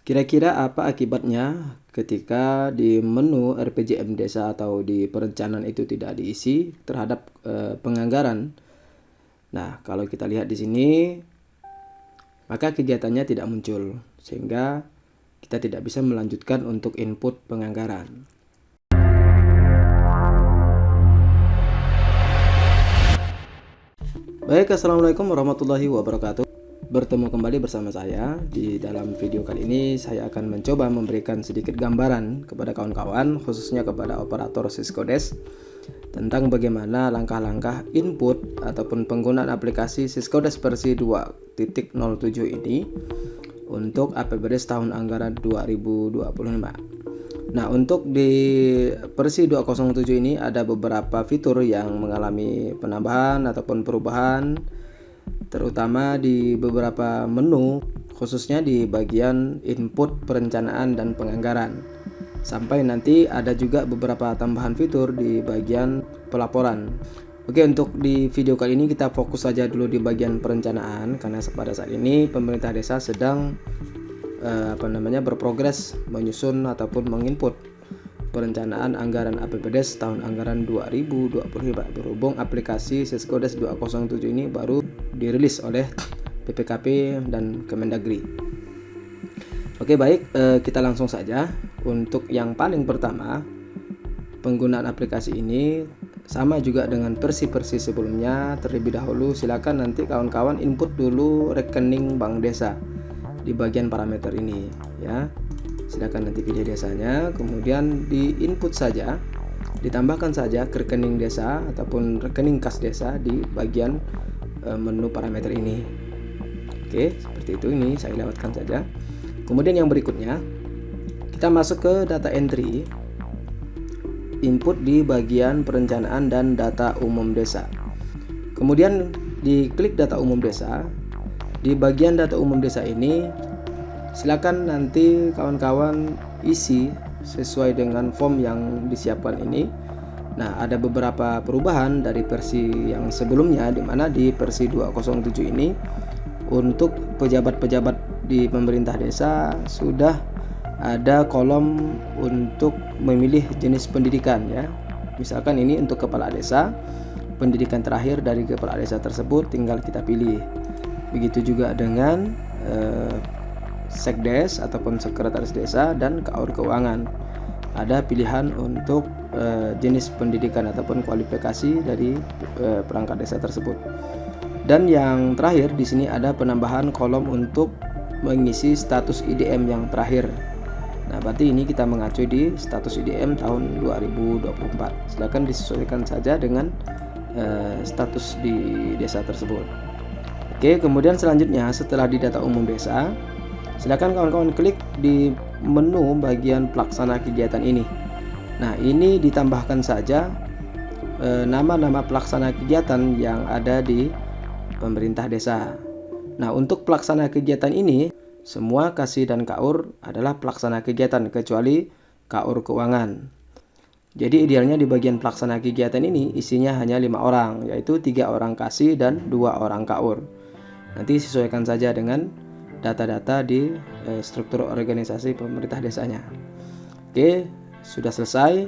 Kira-kira apa akibatnya ketika di menu RPJM desa atau di perencanaan itu tidak diisi terhadap penganggaran? Nah, kalau kita lihat di sini, maka kegiatannya tidak muncul, sehingga kita tidak bisa melanjutkan untuk input penganggaran. Baik, assalamualaikum warahmatullahi wabarakatuh. Bertemu kembali bersama saya. Di dalam video kali ini saya akan mencoba memberikan sedikit gambaran kepada kawan-kawan, khususnya kepada operator Syscodes, tentang bagaimana langkah-langkah input ataupun penggunaan aplikasi Syscodes versi 2.07 ini untuk APBDes tahun anggaran 2025. Nah, untuk di versi 207 ini ada beberapa fitur yang mengalami penambahan ataupun perubahan, terutama di beberapa menu, khususnya di bagian input perencanaan dan penganggaran. Sampai nanti ada juga beberapa tambahan fitur di bagian pelaporan. Oke, untuk di video kali ini kita fokus saja dulu di bagian perencanaan, karena pada saat ini pemerintah desa sedang berprogres menyusun ataupun menginput perencanaan anggaran APBDes tahun anggaran 2025. Berhubung aplikasi Syscodes 207 ini baru dirilis oleh BPKP dan Kemendagri. Oke, baik, kita langsung saja. Untuk yang paling pertama, penggunaan aplikasi ini sama juga dengan versi-versi sebelumnya. Terlebih dahulu silakan nanti kawan-kawan input dulu rekening bank desa di bagian parameter ini ya. Silakan nanti pilih desanya, kemudian di input saja, ditambahkan saja ke rekening desa ataupun rekening kas desa di bagian menu parameter ini. Oke, seperti itu. Ini saya lewatkan saja. Kemudian yang berikutnya, kita masuk ke data entry, input di bagian perencanaan dan data umum desa. Kemudian diklik data umum desa. Di bagian data umum desa ini silakan nanti kawan-kawan isi sesuai dengan form yang disiapkan ini. Nah, ada beberapa perubahan dari versi yang sebelumnya, di mana di versi 207 ini untuk pejabat-pejabat di pemerintah desa sudah ada kolom untuk memilih jenis pendidikan ya. Misalkan ini untuk kepala desa, pendidikan terakhir dari kepala desa tersebut tinggal kita pilih. Begitu juga dengan Sekdes ataupun sekretaris desa dan KAUR keuangan. Ada pilihan untuk jenis pendidikan ataupun kualifikasi dari perangkat desa tersebut. Dan yang terakhir di sini ada penambahan kolom untuk mengisi status IDM yang terakhir. Nah, berarti ini kita mengacu di status IDM tahun 2024. Silakan disesuaikan saja dengan status di desa tersebut. Oke, kemudian selanjutnya setelah di data umum desa, silakan kawan-kawan klik di menu bagian pelaksana kegiatan ini. Nah, ini ditambahkan saja nama-nama pelaksana kegiatan yang ada di pemerintah desa. Nah, untuk pelaksana kegiatan ini, semua KASI dan KAUR adalah pelaksana kegiatan kecuali KAUR keuangan. Jadi idealnya di bagian pelaksana kegiatan ini isinya hanya 5 orang, yaitu 3 orang KASI dan 2 orang KAUR. Nanti sesuaikan saja dengan data-data di struktur organisasi pemerintah desanya. Oke, sudah selesai.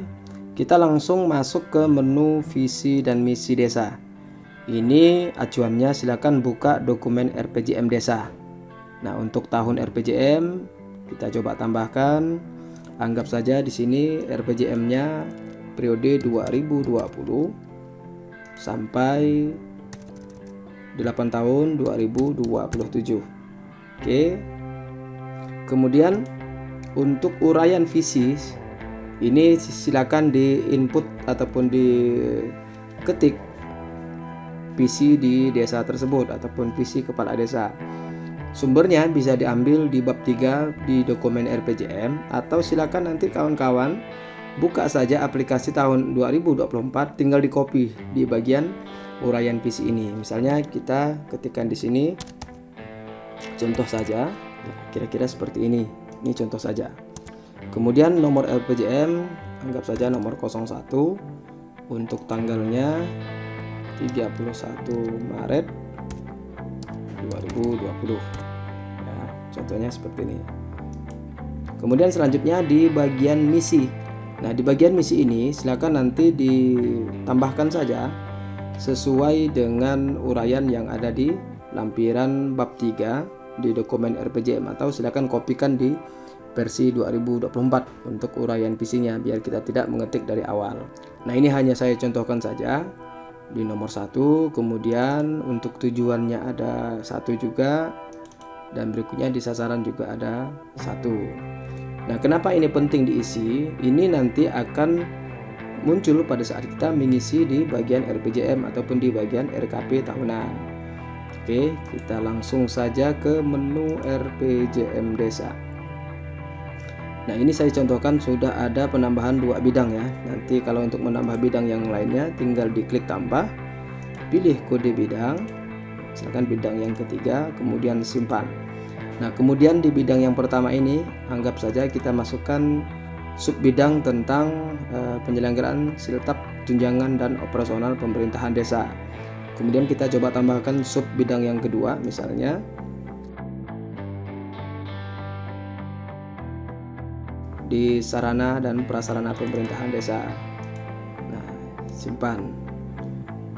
Kita langsung masuk ke menu visi dan misi desa. Ini acuannya silakan buka dokumen RPJM desa. Nah, untuk tahun RPJM kita coba tambahkan. Anggap saja di sini RPJM-nya periode 2020 sampai 8 tahun 2027. Oke. Kemudian untuk uraian visi ini silakan di input ataupun diketik visi di desa tersebut ataupun visi kepala desa. Sumbernya bisa diambil di bab 3 di dokumen RPJM, atau silakan nanti kawan-kawan buka saja aplikasi tahun 2024, tinggal di copy di bagian uraian visi ini. Misalnya kita ketikkan di sini contoh saja, kira-kira seperti ini. Ini contoh saja. Kemudian nomor RPJM anggap saja nomor 01 untuk tanggalnya 31 Maret 2020 ya, contohnya seperti ini. Kemudian selanjutnya di bagian misi. Nah, di bagian misi ini silakan nanti ditambahkan saja sesuai dengan uraian yang ada di lampiran bab 3 di dokumen RPJM, atau silakan kopikan di versi 2024 untuk uraian visinya biar kita tidak mengetik dari awal. Nah, ini hanya saya contohkan saja di nomor 1, kemudian untuk tujuannya ada 1 juga, dan berikutnya di sasaran juga ada 1. Nah, kenapa ini penting diisi? Ini nanti akan muncul pada saat kita mengisi di bagian RPJM ataupun di bagian RKP tahunan. Oke, kita langsung saja ke menu RPJM Desa. Nah, ini saya contohkan sudah ada penambahan 2 bidang ya. Nanti kalau untuk menambah bidang yang lainnya tinggal diklik tambah, pilih kode bidang, silakan bidang yang ketiga, kemudian simpan. Nah, kemudian di bidang yang pertama ini anggap saja kita masukkan sub bidang tentang penyelenggaraan siltap tunjangan dan operasional pemerintahan desa. Kemudian kita coba tambahkan sub bidang yang kedua, misalnya di sarana dan prasarana pemerintahan desa. Nah, simpan.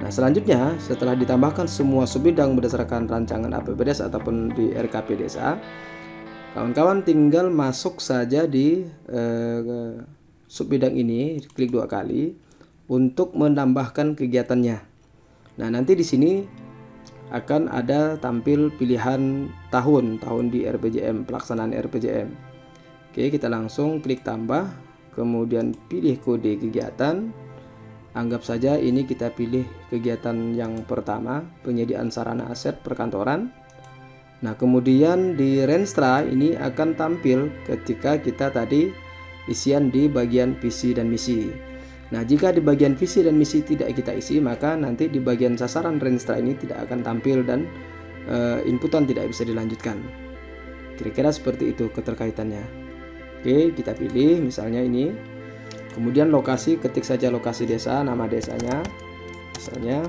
Nah, selanjutnya setelah ditambahkan semua subbidang berdasarkan rancangan APBDes ataupun di RKP desa, kawan-kawan tinggal masuk saja di subbidang ini, klik 2 kali untuk menambahkan kegiatannya. Nah, nanti di sini akan ada tampil pilihan tahun di RPJM, pelaksanaan RPJM. Oke, kita langsung klik tambah, kemudian pilih kode kegiatan. Anggap saja ini kita pilih kegiatan yang pertama, penyediaan sarana aset perkantoran. Nah, kemudian di Renstra ini akan tampil ketika kita tadi isian di bagian visi dan misi. Nah, jika di bagian visi dan misi tidak kita isi, maka nanti di bagian sasaran Renstra ini tidak akan tampil dan inputan tidak bisa dilanjutkan. Kira-kira seperti itu keterkaitannya. Oke, kita pilih misalnya ini. Kemudian lokasi, ketik saja lokasi desa, nama desanya misalnya.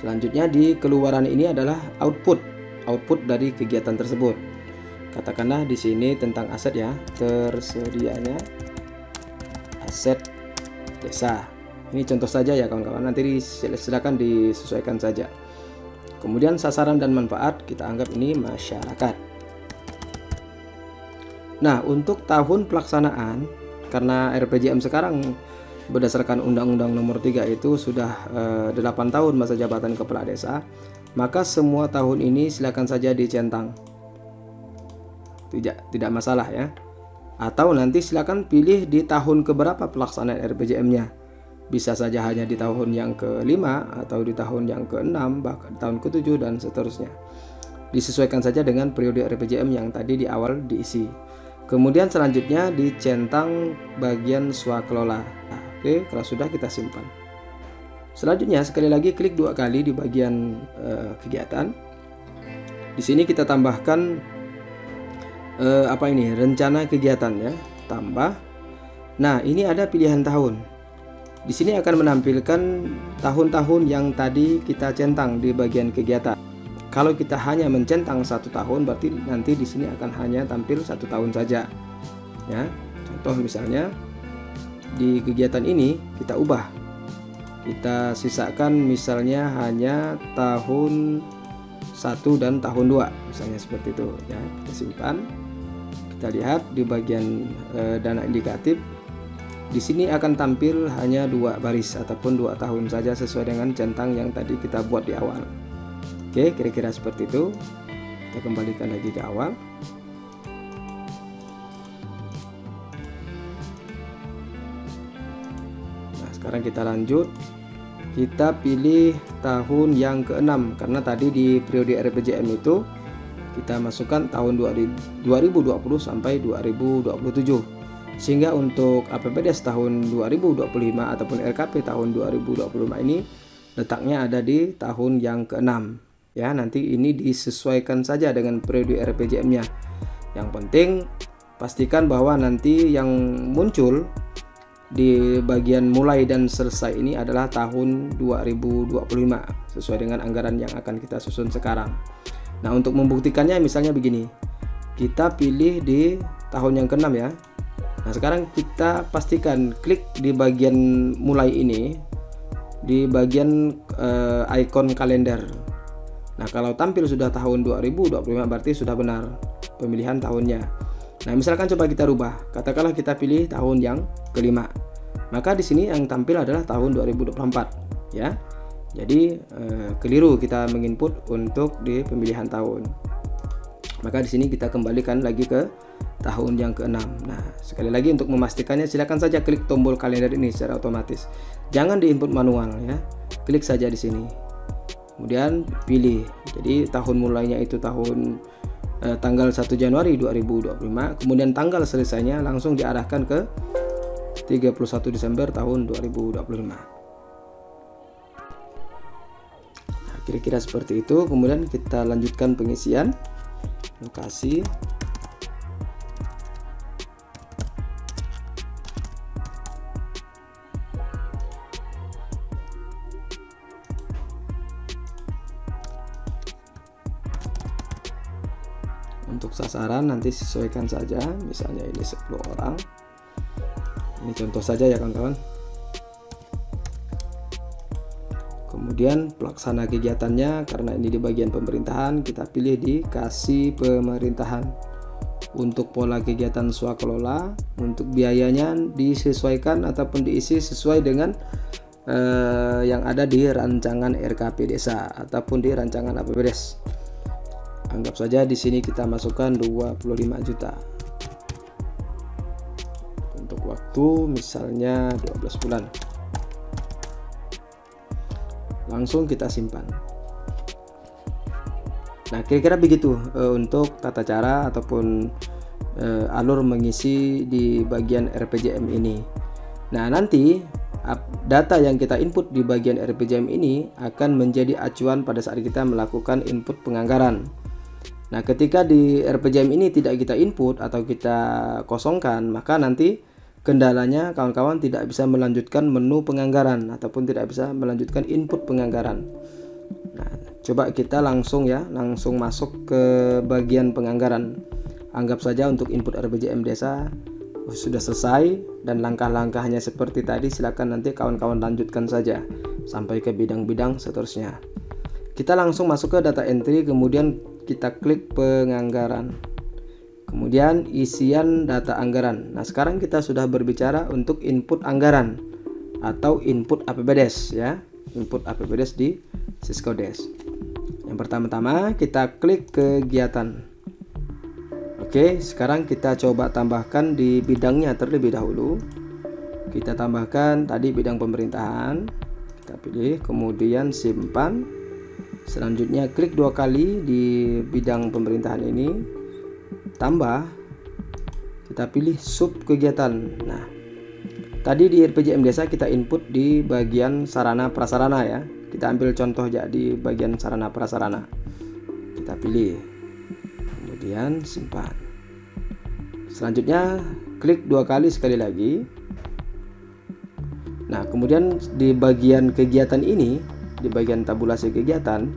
Selanjutnya di keluaran ini adalah output dari kegiatan tersebut. Katakanlah di sini tentang aset ya, tersedianya aset desa. Ini contoh saja ya kawan-kawan, nanti silakan disesuaikan saja. Kemudian sasaran dan manfaat kita anggap ini masyarakat. Nah, untuk tahun pelaksanaan, karena RPJM sekarang berdasarkan Undang-Undang Nomor 3 itu sudah 8 tahun masa jabatan kepala desa, maka semua tahun ini silakan saja dicentang. Tidak masalah ya. Atau nanti silakan pilih di tahun keberapa pelaksanaan RPJM-nya. Bisa saja hanya di tahun yang ke-5 atau di tahun yang ke-6, bahkan tahun ke-7 dan seterusnya. Disesuaikan saja dengan periode RPJM yang tadi di awal diisi. Kemudian selanjutnya dicentang bagian swakelola. Nah, oke, kalau sudah kita simpan. Selanjutnya sekali lagi klik 2 kali di bagian kegiatan. Di sini kita tambahkan rencana kegiatan ya, tambah. Nah, ini ada pilihan tahun. Di sini akan menampilkan tahun-tahun yang tadi kita centang di bagian kegiatan. Kalau kita hanya mencentang 1 tahun, berarti nanti di sini akan hanya tampil 1 tahun saja. Ya, contoh misalnya di kegiatan ini kita ubah, kita sisakan misalnya hanya tahun 1 dan tahun 2, misalnya seperti itu. Ya, kita simpan. Kita lihat di bagian dana indikatif. Di sini akan tampil hanya 2 baris ataupun 2 tahun saja sesuai dengan centang yang tadi kita buat di awal. Oke, kira-kira seperti itu. Kita kembalikan lagi ke awal. Nah, sekarang kita lanjut. Kita pilih tahun yang ke-6 karena tadi di periode RPJM itu kita masukkan tahun 2020 sampai 2027. Sehingga untuk APBDes tahun 2025 ataupun RKP tahun 2025 ini letaknya ada di tahun yang ke-6. Ya, nanti ini disesuaikan saja dengan periode RPJM-nya. Yang penting pastikan bahwa nanti yang muncul di bagian mulai dan selesai ini adalah tahun 2025 sesuai dengan anggaran yang akan kita susun sekarang. Nah, untuk membuktikannya misalnya begini. kita pilih di tahun yang ke-6 ya. Nah, sekarang kita pastikan klik di bagian mulai ini, di bagian ikon kalender. Nah, kalau tampil sudah tahun 2025 berarti sudah benar pemilihan tahunnya. Nah, misalkan coba kita rubah, katakanlah kita pilih tahun yang ke-5. Maka di sini yang tampil adalah tahun 2024 ya. Jadi keliru kita menginput untuk di pemilihan tahun. Maka di sini kita kembalikan lagi ke tahun yang ke-6. Nah, sekali lagi untuk memastikannya silakan saja klik tombol kalender ini secara otomatis. Jangan diinput manual ya. Klik saja di sini. Kemudian pilih. Jadi tahun mulainya itu tahun tanggal 1 Januari 2025, kemudian tanggal selesainya langsung diarahkan ke 31 Desember tahun 2025. Nah, kira-kira seperti itu. Kemudian kita lanjutkan pengisian lokasi. Untuk sasaran nanti sesuaikan saja, misalnya ini 10 orang. Ini contoh saja ya kawan-kawan. Kemudian pelaksana kegiatannya, karena ini di bagian pemerintahan, kita pilih di kasih pemerintahan. Untuk pola kegiatan swakelola, untuk biayanya disesuaikan ataupun diisi sesuai dengan yang ada di rancangan RKP desa ataupun di rancangan APBDes. Anggap saja di sini kita masukkan 25 juta. Untuk waktu misalnya 12 bulan. Langsung kita simpan. Nah, kira-kira begitu untuk tata cara ataupun alur mengisi di bagian RPJM ini. Nah, nanti data yang kita input di bagian RPJM ini akan menjadi acuan pada saat kita melakukan input penganggaran. Nah, ketika di RPJM ini tidak kita input atau kita kosongkan, maka nanti kendalanya kawan-kawan tidak bisa melanjutkan menu penganggaran ataupun tidak bisa melanjutkan input penganggaran. Nah, coba kita langsung masuk ke bagian penganggaran. Anggap saja untuk input RPJM desa sudah selesai dan langkah-langkahnya seperti tadi, silakan nanti kawan-kawan lanjutkan saja sampai ke bidang-bidang seterusnya. Kita langsung masuk ke data entry, kemudian kita klik penganggaran, kemudian isian data anggaran. Nah, sekarang kita sudah berbicara untuk input anggaran atau input APBDes ya, input APBDes di Siscodes. Yang pertama-tama kita klik kegiatan. Oke, sekarang kita coba tambahkan di bidangnya terlebih dahulu. Kita tambahkan tadi bidang pemerintahan, kita pilih, kemudian simpan. Selanjutnya klik 2 kali di bidang pemerintahan ini, tambah, kita pilih sub kegiatan. Nah, tadi di RPJM desa kita input di bagian sarana prasarana ya. Kita ambil contoh ya di bagian sarana prasarana. Kita pilih, kemudian simpan. Selanjutnya klik 2 kali sekali lagi. Nah, kemudian di bagian kegiatan ini, di bagian tabulasi kegiatan,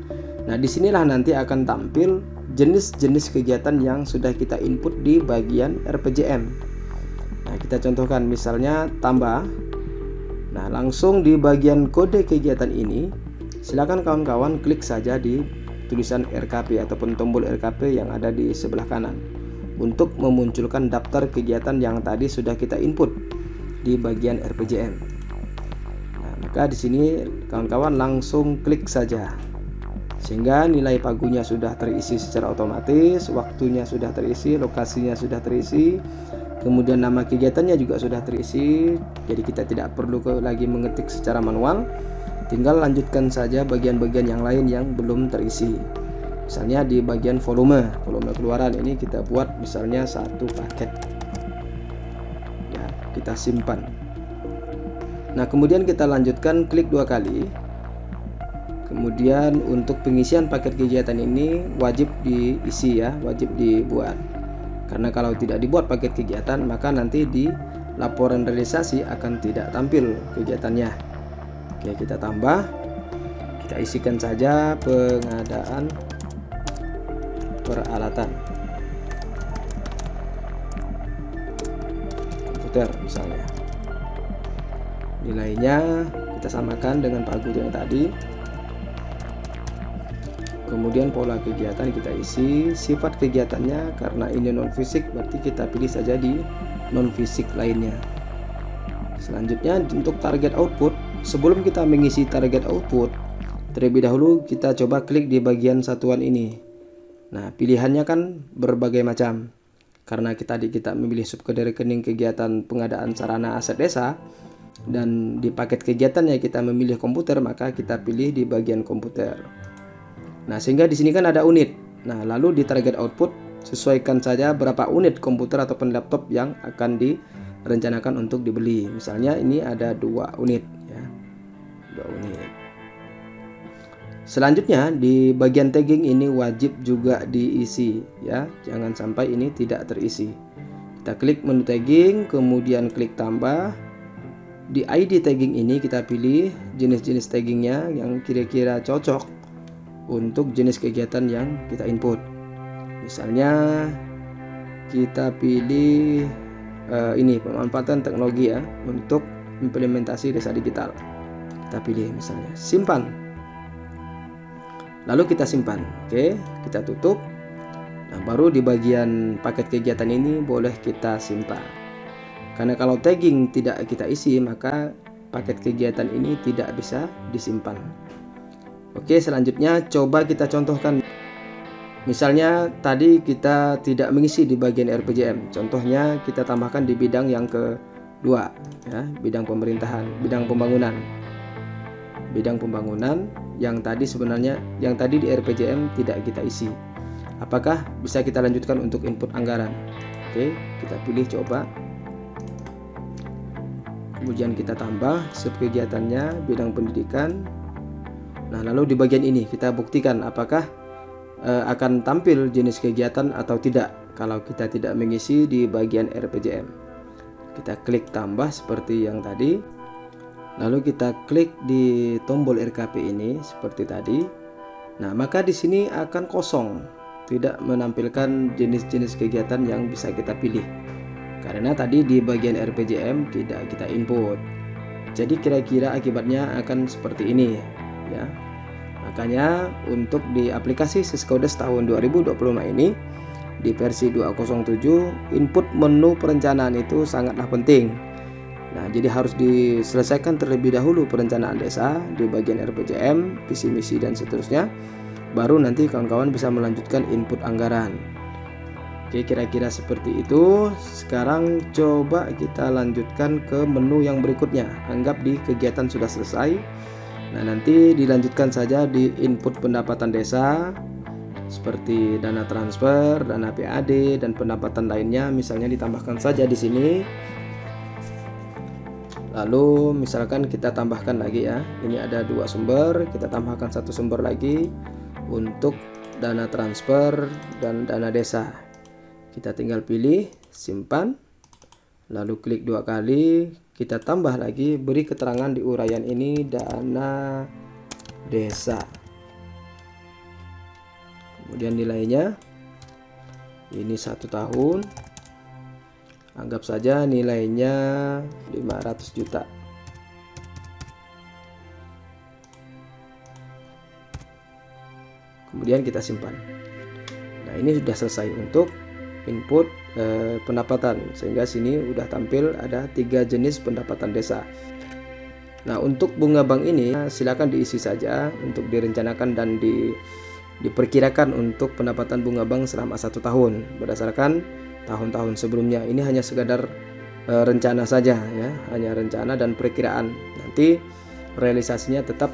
nah disinilah nanti akan tampil jenis-jenis kegiatan yang sudah kita input di bagian RPJM. Nah, kita contohkan misalnya tambah. Nah, langsung di bagian kode kegiatan ini silakan kawan-kawan klik saja di tulisan RKP ataupun tombol RKP yang ada di sebelah kanan untuk memunculkan daftar kegiatan yang tadi sudah kita input di bagian RPJM. Maka di sini kawan-kawan langsung klik saja sehingga nilai pagunya sudah terisi secara otomatis, waktunya sudah terisi, lokasinya sudah terisi, kemudian nama kegiatannya juga sudah terisi. Jadi kita tidak perlu lagi mengetik secara manual, tinggal lanjutkan saja bagian-bagian yang lain yang belum terisi. Misalnya di bagian volume keluaran ini kita buat misalnya 1 paket ya, kita simpan. Nah, kemudian kita lanjutkan klik 2 kali. Kemudian untuk pengisian paket kegiatan ini wajib diisi ya, wajib dibuat. Karena kalau tidak dibuat paket kegiatan, maka nanti di laporan realisasi akan tidak tampil kegiatannya. Oke, kita tambah. Kita isikan saja pengadaan peralatan. komputer misalnya. Nilainya kita samakan dengan Pak Guru yang tadi. Kemudian pola kegiatan kita isi, sifat kegiatannya karena ini non fisik berarti kita pilih saja di non fisik lainnya. Selanjutnya untuk target output, sebelum kita mengisi target output, terlebih dahulu kita coba klik di bagian satuan ini. Nah, pilihannya kan berbagai macam. Karena kita memilih subkode rekening kegiatan pengadaan sarana aset desa, dan di paket kegiatannya kita memilih komputer, maka kita pilih di bagian komputer. Nah, sehingga di sini kan ada unit. Nah, lalu di target output sesuaikan saja berapa unit komputer ataupun laptop yang akan direncanakan untuk dibeli. Misalnya ini ada 2 unit ya. 2 unit. Selanjutnya di bagian tagging ini wajib juga diisi ya. Jangan sampai ini tidak terisi. Kita klik menu tagging, kemudian klik tambah. Di ID tagging ini kita pilih jenis-jenis taggingnya yang kira-kira cocok untuk jenis kegiatan yang kita input. Misalnya kita pilih ini pemanfaatan teknologi ya untuk implementasi desa digital. Kita pilih misalnya simpan. Lalu kita simpan. Oke, kita tutup. Nah, baru di bagian paket kegiatan ini boleh kita simpan. Karena kalau tagging tidak kita isi, maka paket kegiatan ini tidak bisa disimpan. Oke, selanjutnya coba kita contohkan. Misalnya tadi kita tidak mengisi di bagian RPJM. Contohnya kita tambahkan di bidang yang kedua ya, bidang pemerintahan, bidang pembangunan. Bidang pembangunan yang tadi di RPJM tidak kita isi. Apakah bisa kita lanjutkan untuk input anggaran? Oke, kita pilih coba. Kemudian kita tambah subkegiatannya bidang pendidikan. Nah, lalu di bagian ini kita buktikan apakah akan tampil jenis kegiatan atau tidak kalau kita tidak mengisi di bagian RPJM. Kita klik tambah seperti yang tadi. Lalu kita klik di tombol RKP ini seperti tadi. Nah, maka di sini akan kosong, tidak menampilkan jenis-jenis kegiatan yang bisa kita pilih. Karena tadi di bagian RPJM tidak kita input. Jadi kira-kira akibatnya akan seperti ini ya. Makanya untuk di aplikasi Syscodes tahun 2025 ini di versi 207 input menu perencanaan itu sangatlah penting. Nah, jadi harus diselesaikan terlebih dahulu perencanaan desa di bagian RPJM, visi misi dan seterusnya. Baru nanti kawan-kawan bisa melanjutkan input anggaran. Oke, kira-kira seperti itu. Sekarang coba kita lanjutkan ke menu yang berikutnya. Anggap di kegiatan sudah selesai. Nah, nanti dilanjutkan saja di input pendapatan desa seperti dana transfer, dana PAD dan pendapatan lainnya, misalnya ditambahkan saja di sini. Lalu misalkan kita tambahkan lagi ya. Ini ada 2 sumber, kita tambahkan 1 sumber lagi untuk dana transfer dan dana desa. Kita tinggal pilih simpan, lalu klik 2 kali, kita tambah lagi, beri keterangan di uraian ini dana desa. Kemudian nilainya ini 1 tahun, anggap saja nilainya 500 juta. Kemudian kita simpan. Nah, ini sudah selesai untuk input pendapatan, sehingga sini udah tampil ada 3 jenis pendapatan desa. Nah, untuk bunga bank ini silakan diisi saja untuk direncanakan dan diperkirakan untuk pendapatan bunga bank selama 1 tahun berdasarkan tahun-tahun sebelumnya. Ini hanya sekadar rencana saja ya, hanya rencana dan perkiraan. Nanti realisasinya tetap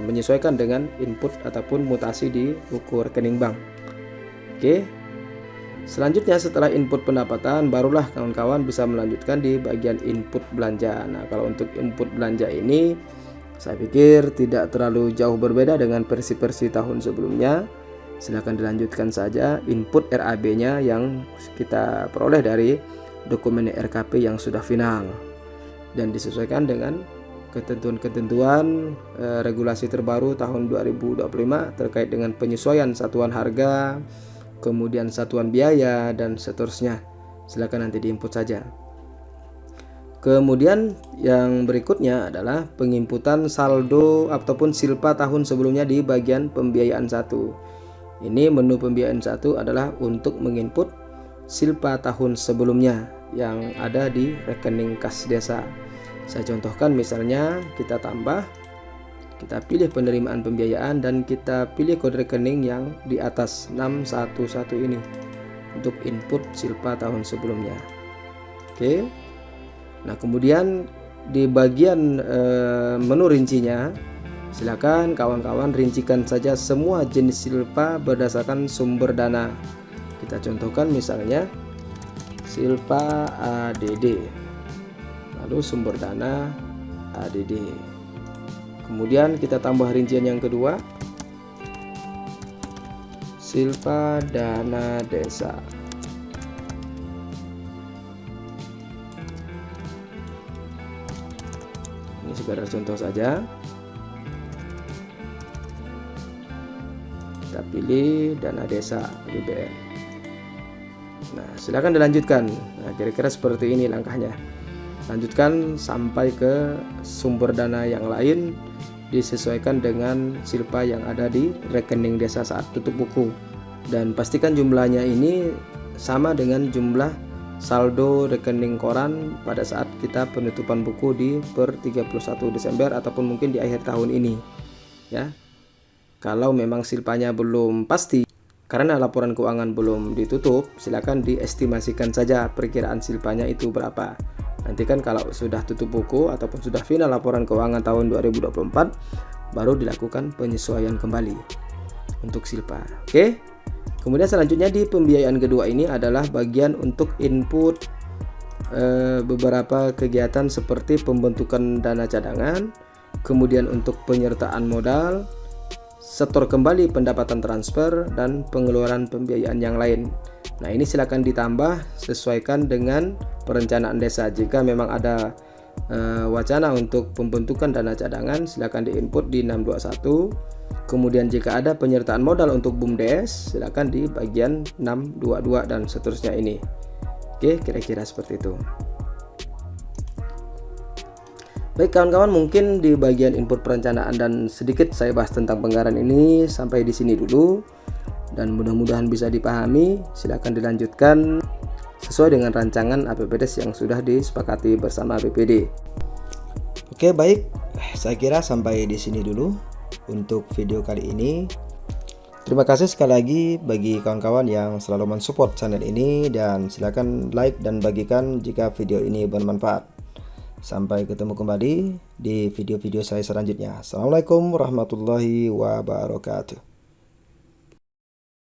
menyesuaikan dengan input ataupun mutasi di buku rekening bank. Oke. Selanjutnya setelah input pendapatan, barulah kawan-kawan bisa melanjutkan di bagian input belanja. Nah, kalau untuk input belanja ini saya pikir tidak terlalu jauh berbeda dengan versi-versi tahun sebelumnya. Silakan dilanjutkan saja input RAB-nya yang kita peroleh dari dokumen RKP yang sudah final dan disesuaikan dengan ketentuan-ketentuan regulasi terbaru tahun 2025 terkait dengan penyesuaian satuan harga, kemudian satuan biaya dan seterusnya. Silakan nanti diinput saja. Kemudian yang berikutnya adalah penginputan saldo ataupun silpa tahun sebelumnya di bagian pembiayaan 1. Ini menu pembiayaan 1 adalah untuk menginput silpa tahun sebelumnya yang ada di rekening kas desa. Saya contohkan, misalnya kita tambah, kita pilih penerimaan pembiayaan dan kita pilih kode rekening yang di atas 611 ini untuk input silpa tahun sebelumnya. Oke. Nah, kemudian di bagian menu rincinya, silakan kawan-kawan rincikan saja semua jenis silpa berdasarkan sumber dana. Kita contohkan misalnya silpa ADD, lalu sumber dana ADD. Kemudian kita tambah rincian yang kedua, silpa dana desa. Ini sekedar contoh saja. Kita pilih dana desa APBN. Nah, silakan dilanjutkan. Nah, kira-kira seperti ini langkahnya. Lanjutkan sampai ke sumber dana yang lain, disesuaikan dengan silpa yang ada di rekening desa saat tutup buku, dan pastikan jumlahnya ini sama dengan jumlah saldo rekening koran pada saat kita penutupan buku di per 31 Desember ataupun mungkin di akhir tahun ini ya. Kalau memang silpanya belum pasti karena laporan keuangan belum ditutup, silakan diestimasikan saja perkiraan silpanya itu berapa. Nanti kan kalau sudah tutup buku ataupun sudah final laporan keuangan tahun 2024, baru dilakukan penyesuaian kembali untuk silpa. Oke. Kemudian selanjutnya di pembiayaan kedua ini adalah bagian untuk input beberapa kegiatan seperti pembentukan dana cadangan, kemudian untuk penyertaan modal, setor kembali pendapatan transfer, dan pengeluaran pembiayaan yang lain. Nah, ini silakan ditambah sesuaikan dengan perencanaan desa. Jika memang ada wacana untuk pembentukan dana cadangan, silakan diinput di 621. Kemudian jika ada penyertaan modal untuk BUMDes, silakan di bagian 622 dan seterusnya ini. Oke, kira-kira seperti itu. Baik kawan-kawan, mungkin di bagian input perencanaan dan sedikit saya bahas tentang penganggaran ini sampai di sini dulu, dan mudah-mudahan bisa dipahami. Silakan dilanjutkan sesuai dengan rancangan APBDes yang sudah disepakati bersama BPD. Oke, baik, saya kira sampai di sini dulu untuk video kali ini. Terima kasih sekali lagi bagi kawan-kawan yang selalu mensupport channel ini, dan silakan like dan bagikan jika video ini bermanfaat. Sampai ketemu kembali di video-video saya selanjutnya. Assalamualaikum warahmatullahi wabarakatuh.